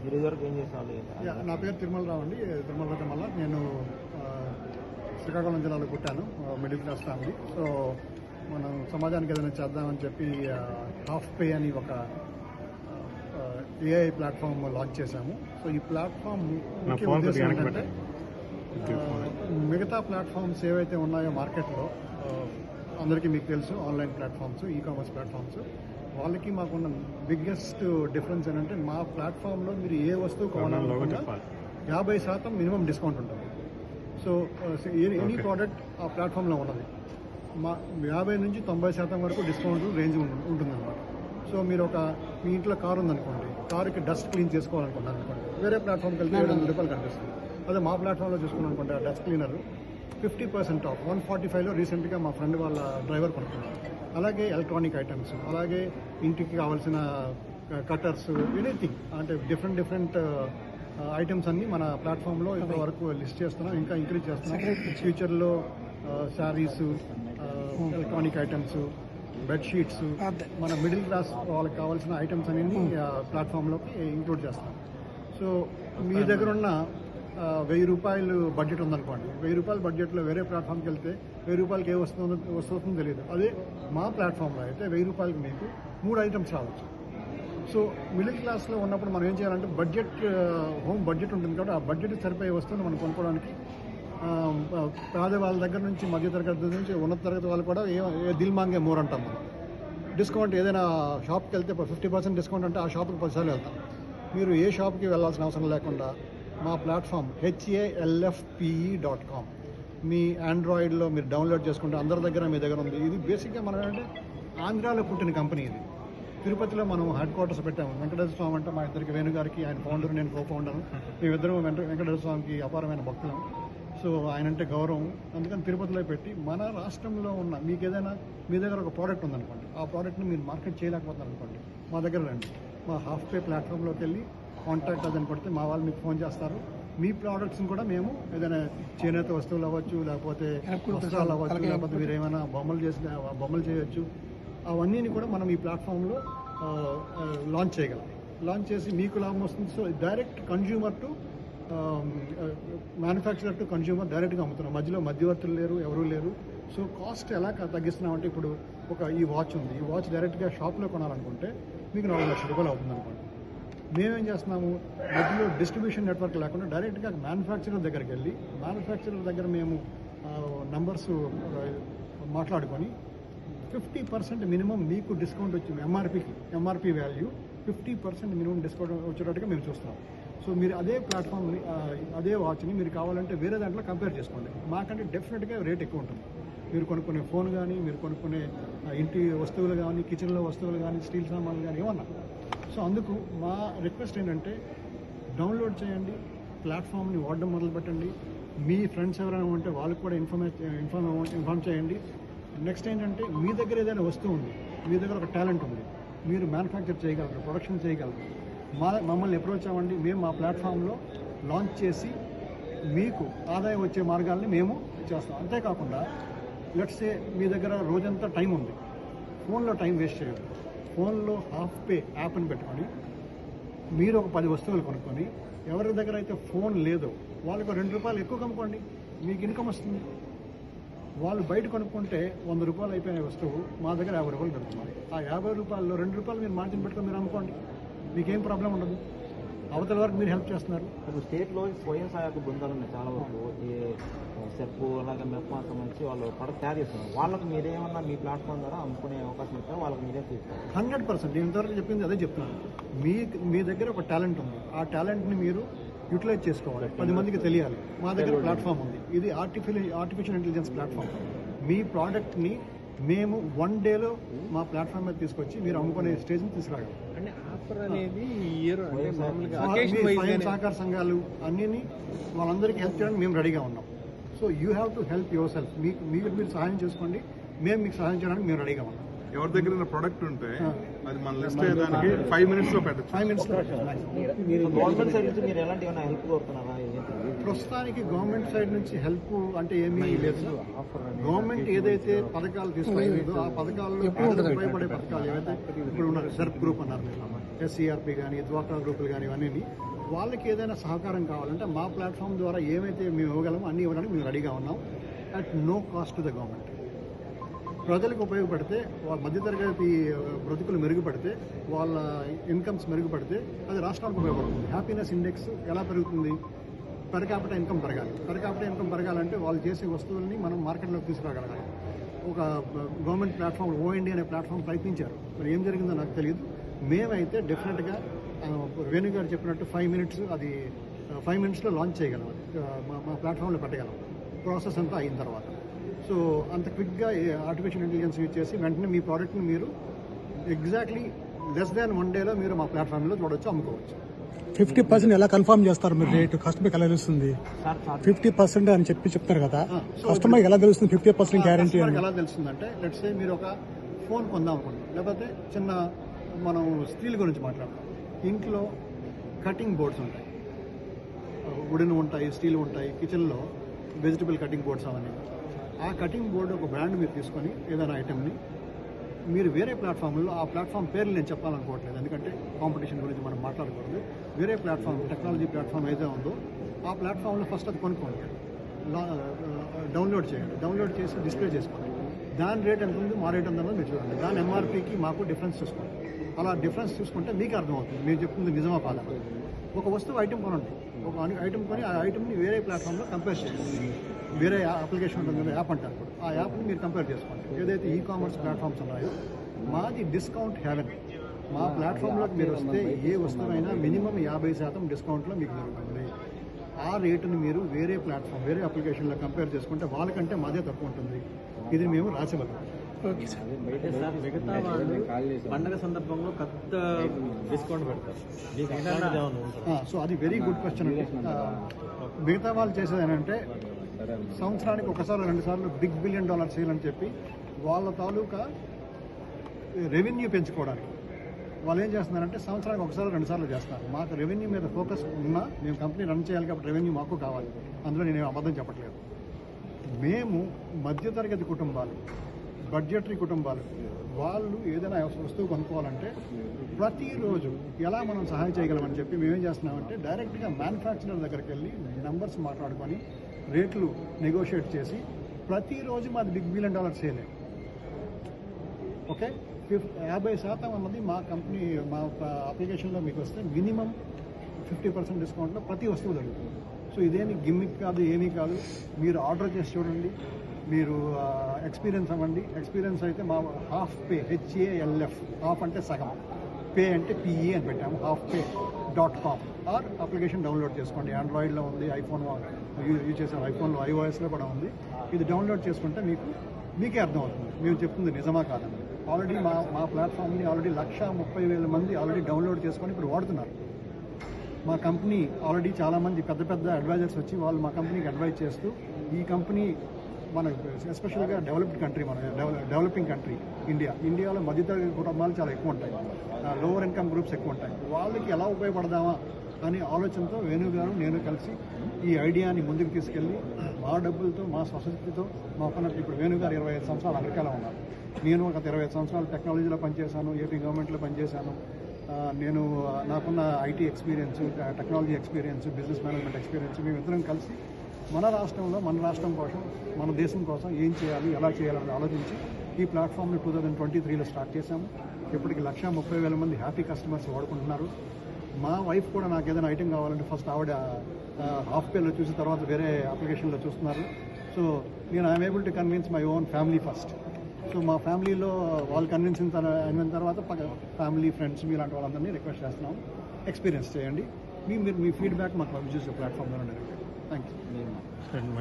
మీరు ఇదివరకు ఏం చేసేవాళ్ళు? నా పేరు తిరుమలరావు అండి. తిరుమలరావు మళ్ళీ నేను శ్రీకాకుళం జిల్లాలో పుట్టాను. Middle class family. సో మనం సమాజానికి ఏదైనా చేద్దామని చెప్పి హాఫ్ పే అని ఒక ఏఐ ప్లాట్ఫామ్ లాంచ్ చేశాము. సో ఈ ప్లాట్ఫామ్ ముఖ్య ఉద్దేశం ఏంటంటే మిగతా ప్లాట్ఫామ్స్ ఏవైతే ఉన్నాయో మార్కెట్లో అందరికీ మీకు తెలుసు, online platforms, e commerce platforms, వాళ్ళకి మాకున్న బిగ్గెస్ట్ డిఫరెన్స్ ఏంటంటే మా ప్లాట్ఫామ్లో మీరు ఏ వస్తువు కొనాలనుకున్నా 50% మినిమం డిస్కౌంట్ ఉంటుంది. సో ఎనీ ప్రోడక్ట్ ఆ ప్లాట్ఫామ్లో ఉన్నది మా 50 నుంచి 90% వరకు డిస్కౌంట్ రేంజ్ ఉంటుందన్నమాట. సో మీరు మీ ఇంట్లో కారు ఉందనుకోండి, కారుకి డస్ట్ క్లీన్ చేసుకోవాలనుకుంటున్నారు అనుకోండి, వేరే ప్లాట్ఫామ్కి వెళ్తే 700 రూపాయలు కనిపిస్తుంది. అదే మా ప్లాట్ఫామ్లో చూసుకున్నాం అనుకోండి, ఆ డస్ట్ క్లీనర్ 50% ఆఫ్ 145లో రీసెంట్గా మా ఫ్రెండ్ వాళ్ళ డ్రైవర్ కొనుక్కున్నారు. అలాగే ఎలక్ట్రానిక్ ఐటమ్స్, అలాగే ఇంటికి కావాల్సిన కటర్స్, ఎనీథింగ్ అంటే డిఫరెంట్ ఐటమ్స్ అన్నీ మన ప్లాట్ఫామ్లో ఇంతవరకు లిస్ట్ చేస్తున్నాం, ఇంకా ఇంక్రీజ్ చేస్తున్నాం. ఫ్యూచర్లో శారీస్, ఎలక్ట్రానిక్ ఐటమ్స్, బెడ్షీట్స్, మన మిడిల్ క్లాస్ వాళ్ళకి కావాల్సిన ఐటమ్స్ అనేది ప్లాట్ఫామ్లోకి ఇంక్లూడ్ చేస్తాం. సో మీ దగ్గర ఉన్న 1000 రూపాయలు బడ్జెట్ ఉందనుకోండి, 1000 రూపాయల బడ్జెట్లో వేరే ప్లాట్ఫామ్కి వెళ్తే 1000 రూపాయలకి ఏ వస్తుందో తెలియదు. అదే మా ప్లాట్ఫామ్లో అయితే 1000 రూపాయలకి మీకు 3 ఐటమ్స్ రావచ్చు. సో మిడిల్ క్లాస్లో ఉన్నప్పుడు మనం ఏం చేయాలంటే హోమ్ బడ్జెట్ ఉంటుంది కాబట్టి ఆ బడ్జెట్ సరిపోయే వస్తువుని మనం కొనుక్కోవడానికి పేదవాళ్ళ దగ్గర నుంచి మధ్యతరగతి నుంచి ఉన్నత తరగతి వాళ్ళు కూడా ఏ దిల్ మాంగే మోర్ అంటాం మనం. డిస్కౌంట్ ఏదైనా షాప్కి వెళ్తే 50% డిస్కౌంట్ అంటే ఆ షాప్కి 10 సార్లు వెళ్తాం. మీరు ఏ షాప్కి వెళ్ళాల్సిన అవసరం లేకుండా మా ప్లాట్ఫామ్ HALFPE.com మీ ఆండ్రాయిడ్లో మీరు డౌన్లోడ్ చేసుకుంటే అందరి దగ్గర మీ దగ్గర ఉంది. ఇది బేసిక్గా మనం ఏంటంటే ఆంధ్రాలో పుట్టిన కంపెనీ. ఇది తిరుపతిలో మనం హెడ్ క్వార్టర్స్ పెట్టాము. వెంకటేశ్వర స్వామి అంటే మా ఇద్దరికి, వేణుగారికి, ఆయన ఫౌండర్, నేను కో-ఫౌండర్. మేమిద్దరం వెంకటేశ్వర స్వామికి అపారమైన భక్తులం. సో ఆయన అంటే గౌరవం, అందుకని తిరుపతిలో పెట్టి మన రాష్ట్రంలో ఉన్న మీకు ఏదైనా మీ దగ్గర ఒక ప్రోడక్ట్ ఉందనుకోండి, ఆ ప్రోడక్ట్ని మీరు మార్కెట్ చేయలేకపోతున్నారు అనుకోండి, మా దగ్గర రండి. మా హాఫ్ పే ప్లాట్ఫామ్లోకి వెళ్ళి కాంటాక్ట్ అదని కొడితే మా వాళ్ళు మీకు ఫోన్ చేస్తారు. మీ ప్రోడక్ట్స్ని కూడా మేము ఏదైనా చేనేత వస్తువులు అవ్వచ్చు, లేకపోతే వస్త్రాలు అవ్వచ్చు, లేకపోతే మీరు ఏమైనా బొమ్మలు చేయొచ్చు, అవన్నీ కూడా మనం ఈ ప్లాట్ఫామ్లో లాంచ్ చేయగలం. లాంచ్ చేసి మీకు లాభం వస్తుంది. So direct consumer to manufacturer to consumer డైరెక్ట్గా అమ్ముతున్నాం. మధ్యలో మధ్యవర్తులు లేరు, ఎవరూ లేరు. సో కాస్ట్ ఎలా తగ్గిస్తున్నామంటే, ఇప్పుడు ఈ వాచ్ ఉంది, ఈ వాచ్ డైరెక్ట్గా షాప్లో కొనాలనుకుంటే మీకు 4 లక్షల రూపాయలు అవుతుంది అనుకోండి. మేమేం చేస్తున్నాము, మధ్యలో డిస్ట్రిబ్యూషన్ నెట్వర్క్ లేకుండా డైరెక్ట్గా మ్యానుఫ్యాక్చరర్ దగ్గరికి వెళ్ళి మ్యానుఫ్యాక్చరర్ దగ్గర మేము నంబర్స్ మాట్లాడుకొని 50% మినిమం మీకు డిస్కౌంట్ వచ్చింది. ఎంఆర్పి వాల్యూ 50% మినిమం డిస్కౌంట్ వచ్చేటట్టుగా మేము చూస్తున్నాం. సో మీరు అదే ప్లాట్ఫామ్ని, అదే వాచ్ని మీరు కావాలంటే వేరే దాంట్లో కంపేర్ చేసుకోండి. మాకంటే డెఫినెట్గా రేట్ ఎక్కువ ఉంటుంది. మీరు కొనుక్కునే ఫోన్ కానీ, మీరు కొనుక్కునే ఇంటి వస్తువులు కానీ, కిచెన్లో వస్తువులు కానీ, స్టీల్ సామాన్లు కానీ ఏమన్నా. సో అందుకు మా రిక్వెస్ట్ ఏంటంటే, డౌన్లోడ్ చేయండి, ప్లాట్ఫామ్ని వాడడం మొదలుపెట్టండి. మీ ఫ్రెండ్స్ ఎవరైనా ఉంటే వాళ్ళకి కూడా ఇన్ఫార్మ్ చేయండి. నెక్స్ట్ ఏంటంటే, మీ దగ్గర ఏదైనా వస్తువు ఉంది, మీ దగ్గర ఒక టాలెంట్ ఉంది, మీరు మ్యానుఫ్యాక్చర్ చేయగలరు, ప్రొడక్షన్ చేయగలరు, మమ్మల్ని అప్రోచ్ అవ్వండి. మేము మా ప్లాట్ఫామ్లో లాంచ్ చేసి మీకు ఆదాయం వచ్చే మార్గాల్ని మేము చేస్తాం. అంతేకాకుండా లెట్స్ సే మీ దగ్గర రోజంతా టైం ఉంది, ఫోన్లో టైం వేస్ట్ చేయదు. ఫోన్లో హాఫ్ పే యాప్ని పెట్టుకొని మీరు ఒక 10 వస్తువులు కొనుక్కొని, ఎవరి దగ్గర అయితే ఫోన్ లేదో వాళ్ళకు 2 రూపాయలు ఎక్కువ కనుక్కోండి, మీకు ఇన్కమ్ వస్తుంది. వాళ్ళు బయట కొనుక్కుంటే 100 రూపాయలు అయిపోయిన వస్తువు మా దగ్గర 50 రూపాయలు దొరుకుతుంది. ఆ 50 రూపాయల్లో 2 రూపాయలు మీరు మార్జిన్ పెట్టుకొని మీరు అమ్ముకోండి, మీకేం ప్రాబ్లం ఉండదు. అవతల వరకు మీరు హెల్ప్ చేస్తున్నారు. ఇప్పుడు స్టేట్లో స్వయం సహాయక బృందాలు ఉన్నాయి చాలా వరకు, ఈ సెప్పు అలాగే మెప్మా సంబంధించి వాళ్ళు ప్రొడక్ట్ తయారు చేస్తున్నారు. వాళ్ళకి మీరేమన్నా మీ ప్లాట్ఫామ్ ద్వారా అమ్ముకునే అవకాశం ఇస్తారు, వాళ్ళకి మీరే తీస్తారు? 100%. నేను ఇంతవరకు చెప్పింది అదే చెప్తున్నాను. మీ దగ్గర ఒక టాలెంట్ ఉంది, ఆ టాలెంట్ని మీరు యూటిలైజ్ చేసుకోవాలి, 10 మందికి తెలియాలి. మా దగ్గర ప్లాట్ఫామ్ ఉంది, ఇది ఆర్టిఫిషియల్ ఇంటెలిజెన్స్ ప్లాట్ఫామ్. మీ ప్రోడక్ట్ని మేము 1 డేలో మా ప్లాట్ఫామ్ మీద తీసుకొచ్చి మీరు అమ్ముకునే స్టేజ్ని తీసుకురాగలం. అంటే ఆఫర్ అనేది సహకార సంఘాలు అన్నీ వాళ్ళందరికీ హెల్ప్ చేయడానికి మేము రెడీగా ఉన్నాం. So you have to help your self. మీరు సహాయం చేసుకోండి, మేము మీకు సహాయం చేయడానికి మేము రెడీగా ఉన్నాం. ఎవరి దగ్గర ప్రొడక్ట్ ఉంటే అది మన లిస్ట్ అయ్యేదానికి 5 minutes లో పెట్టచ్చు. 5 minutes లో గవర్నమెంట్ సైడ్ నుంచి మీరు ఎలాంటి ఏమైనా హెల్ప్ కోరుతున్నారా? ప్రస్తుతానికి గవర్నమెంట్ సైడ్ నుంచి హెల్ప్ అంటే ఏమీ లేదు. గవర్నమెంట్ ఏదైతే పథకాలు తీసుకుంటుందో ఆ పథకాల్లో పేదలకు ఉపయోగపడే పథకాలు ఏవైతే ఇప్పుడు ఉన్న సెర్ప్ గ్రూప్ అన్నారు, SCRP కానీ డ్వాక్రా గ్రూపులు కానీ ఇవన్నీ వాళ్ళకి ఏదైనా సహకారం కావాలంటే మా ప్లాట్ఫామ్ ద్వారా ఏమైతే మేము ఇవ్వగలమో అన్నీ ఇవ్వడానికి మేము రెడీగా ఉన్నాం at no cost to the government. ప్రజలకు ఉపయోగపడితే వాళ్ళ మధ్యతరగతి బ్రతుకులు మెరుగుపడితే వాళ్ళ ఇన్కమ్స్ మెరుగుపడితే అది రాష్ట్రానికి ఉపయోగపడుతుంది. హ్యాపీనెస్ ఇండెక్స్ ఎలా పెరుగుతుంది? పర్ క్యాపిటల్ ఇన్కమ్ పెరగాలి. పర్ క్యాపిటల్ ఇన్కమ్ పెరగాలంటే వాళ్ళు చేసే వస్తువుల్ని మనం మార్కెట్లోకి తీసుకురాగలగాలి. ఒక గవర్నమెంట్ ప్లాట్ఫామ్ OND అనే ప్లాట్ఫామ్ ప్రయత్నించారు, మరి ఏం జరిగిందో నాకు తెలియదు. మేమైతే డెఫినెట్గా వేణు గారు చెప్పినట్టు 5 minutes అది 5 minutesలో లాంచ్ చేయగలం, మా ప్లాట్ఫామ్లో పెట్టగలం ప్రాసెస్ అంతా అయిన తర్వాత. సో అంత క్విక్గా ఆర్టిఫిషియల్ ఇంటెలిజెన్స్ యూజ్ చేసి వెంటనే మీ ప్రోడక్ట్ని మీరు ఎగ్జాక్ట్లీ less than 1 day మీరు మా ప్లాట్ఫామ్లో చూడవచ్చు, అమ్ముకోవచ్చు. 50% ఎలా కన్ఫర్మ్ చేస్తారు మీరు? రేటు కస్టమర్కి ఎలా తెలుస్తుంది? 50% అని చెప్తారు కదా, కస్టమర్కి ఎలా తెలుస్తుంది 50% గ్యారంటీ? ఎలా తెలుస్తుందంటే లెట్స్ సే మీరు ఒక ఫోన్ కొందాం అనుకోండి, లేకపోతే చిన్న మనం స్టీల్ గురించి మాట్లాడతాం. ఇంట్లో కటింగ్ బోర్డ్స్ ఉంటాయి, వుడెన్ ఉంటాయి, స్టీల్ ఉంటాయి, కిచెన్లో వెజిటబుల్ కటింగ్ బోర్డ్స్ అవన్నీ. ఆ కటింగ్ బోర్డు ఒక బ్రాండ్ మీరు తీసుకొని ఏదైనా ఐటెంని మీరు వేరే ప్లాట్ఫామ్లో, ఆ ప్లాట్ఫామ్ పేర్లు నేను చెప్పాలనుకోవట్లేదు ఎందుకంటే కాంపిటీషన్ గురించి మనం మాట్లాడకూడదు, వేరే ప్లాట్ఫామ్ టెక్నాలజీ ప్లాట్ఫామ్ ఏదైతే ఉందో ఆ ప్లాట్ఫామ్లో ఫస్ట్ అది కొనుక్కోండి, డౌన్లోడ్ చేయండి, డౌన్లోడ్ చేసి డిస్ప్లే చేసుకోండి. దాని రేట్ ఎంత ఉంది, మా రేట్ ఎంత ఉందో మీరు చూడండి, దాని MRPకి మాకు డిఫరెన్స్ చూసుకోండి. అలా డిఫరెన్స్ చూసుకుంటే మీకు అర్థమవుతుంది మీరు చెప్తుంది నిజమా కాదా. ఒక వస్తువు ఐటెం కొనండి, ఒక ఐటెం కొని ఆ ఐటెంని వేరే ప్లాట్ఫామ్లో కంపేర్ చేయండి. వేరే అప్లికేషన్ ఉంటుంది కదా, యాప్ అంటారు, ఆ యాప్ని మీరు కంపేర్ చేసుకోండి. ఏదైతే కామర్స్ ప్లాట్ఫామ్స్ ఉన్నాయో మాది డిస్కౌంట్ హెవెన్. మా ప్లాట్ఫామ్లోకి మీరు వస్తే ఏ వస్తువైనా మినిమం 50% డిస్కౌంట్లో మీకు దొరుకుతుంది. ఆ రేటుని మీరు వేరే ప్లాట్ఫామ్, వేరే అప్లికేషన్లో కంపేర్ చేసుకుంటే వాళ్ళకంటే మాదే తక్కువ ఉంటుంది. ఇది మేము రాసివ్వగలం. అయితే సార్ మిగతా వాళ్ళు పండగ సందర్భంలో కొత్త డిస్కౌంట్ పెడతారు, సో అది వెరీ గుడ్ క్వశ్చన్ అండి. మిగతా వాళ్ళు చేసేది ఏంటంటే సంవత్సరానికి ఒకసారి 2 సార్లు $1 billion సేల్ అని చెప్పి వాళ్ళ తాలూకా రెవెన్యూ పెంచుకోవడానికి వాళ్ళు ఏం చేస్తున్నారంటే సంవత్సరానికి ఒకసారి 2 సార్లు చేస్తారు. మాకు రెవెన్యూ మీద ఫోకస్ ఉన్నా మేము కంపెనీ రన్ చేయాలి కాబట్టి రెవెన్యూ మాకు కావాలి, అందులో నేను అబద్ధం చెప్పట్లేదు. మేము మధ్యతరగతి కుటుంబాలు, బడ్జెటరీ కుటుంబాలు వాళ్ళు ఏదైనా వస్తువు కొనుక్కోవాలంటే ప్రతిరోజు ఎలా మనం సహాయం చేయగలమని చెప్పి మేమేం చేస్తున్నామంటే డైరెక్ట్గా మ్యానుఫ్యాక్చరర్ దగ్గరికి వెళ్ళి నెంబర్స్ మాట్లాడుకొని రేట్లు నెగోషియేట్ చేసి ప్రతిరోజు మాది $1 billion సేలే. ఓకే, 50% అన్నది మా కంపెనీ, మా అప్లికేషన్లో మీకు వస్తే మినిమం 50% డిస్కౌంట్లో ప్రతి వస్తువు దొరుకుతుంది. సో ఇదేమి గిమ్మిక్ కాదు, ఏమీ కాదు. మీరు ఆర్డర్ చేసి చూడండి, మీరు ఎక్స్పీరియన్స్ అవ్వండి. ఎక్స్పీరియన్స్ అయితే మా హాఫ్ పే, HALF, హాఫ్ అంటే సగం, పే అంటే PE అని పెట్టాము, halfpay.com. ఆర్ అప్లికేషన్ డౌన్లోడ్ చేసుకోండి. ఆండ్రాయిడ్లో ఉంది, ఐఫోన్ యూజ్ చేసాం, ఐఫోన్లో iOSలో కూడా ఉంది. ఇది డౌన్లోడ్ చేసుకుంటే మీకే అర్థమవుతుంది మేము చెప్తుంది నిజమా కాదని. ఆల్రెడీ మా ప్లాట్ఫామ్ని ఆల్రెడీ 130,000 మంది ఆల్రెడీ డౌన్లోడ్ చేసుకొని ఇప్పుడు వాడుతున్నారు. మా కంపెనీ ఆల్రెడీ చాలామంది పెద్ద అడ్వైజర్స్ వచ్చి వాళ్ళు మా కంపెనీకి అడ్వైజ్ చేస్తూ ఈ కంపెనీ మన ఎస్పెషల్గా డెవలప్డ్ కంట్రీ, మన డెవలపింగ్ కంట్రీ ఇండియాలో మధ్యతరగతి కుటుంబాలు చాలా ఎక్కువ ఉంటాయి, లోవర్ ఇన్కమ్ గ్రూప్స్ ఎక్కువ ఉంటాయి. వాళ్ళకి ఎలా ఉపయోగపడదామా అనే ఆలోచనతో వేణు గారు నేను కలిసి ఈ ఐడియాని ముందుకు తీసుకెళ్ళి మా డబ్బులతో, మా స్వశక్తితో, మా పనులు. ఇప్పుడు వేణు గారు 25 సంవత్సరాలు అమెరికాలో ఉన్నారు, నేను ఒక 25 సంవత్సరాలు టెక్నాలజీలో పనిచేశాను, ఏపీ గవర్నమెంట్లో పనిచేశాను. నేను నాకున్న IT experience, technology experience, business management experience, మేమిద్దరం కలిసి మన రాష్ట్రంలో, మన రాష్ట్రం కోసం, మన దేశం కోసం ఏం చేయాలి, ఎలా చేయాలని ఆలోచించి ఈ ప్లాట్ఫామ్ని 2023లో స్టార్ట్ చేశాము. ఇప్పటికి 130,000 మంది హ్యాపీ కస్టమర్స్ వాడుకుంటున్నారు. మా వైఫ్ కూడా నాకు ఏదైనా ఐటెం కావాలంటే ఫస్ట్ ఆవిడ హాఫ్ పేలో చూసి తర్వాత వేరే అప్లికేషన్లో చూస్తున్నారు. సో నేను I'm able to convince my own family first. So మా ఫ్యామిలీలో వాళ్ళు అయిన తర్వాత ఫ్యామిలీ, ఫ్రెండ్స్, మీలాంటి వాళ్ళందరినీ రిక్వెస్ట్ చేస్తున్నాం, ఎక్స్పీరియన్స్ చేయండి. మీ ఫీడ్బ్యాక్ మాకు పంపించేసే ప్లాట్ఫామ్లో డైరెక్ట్. Thank you.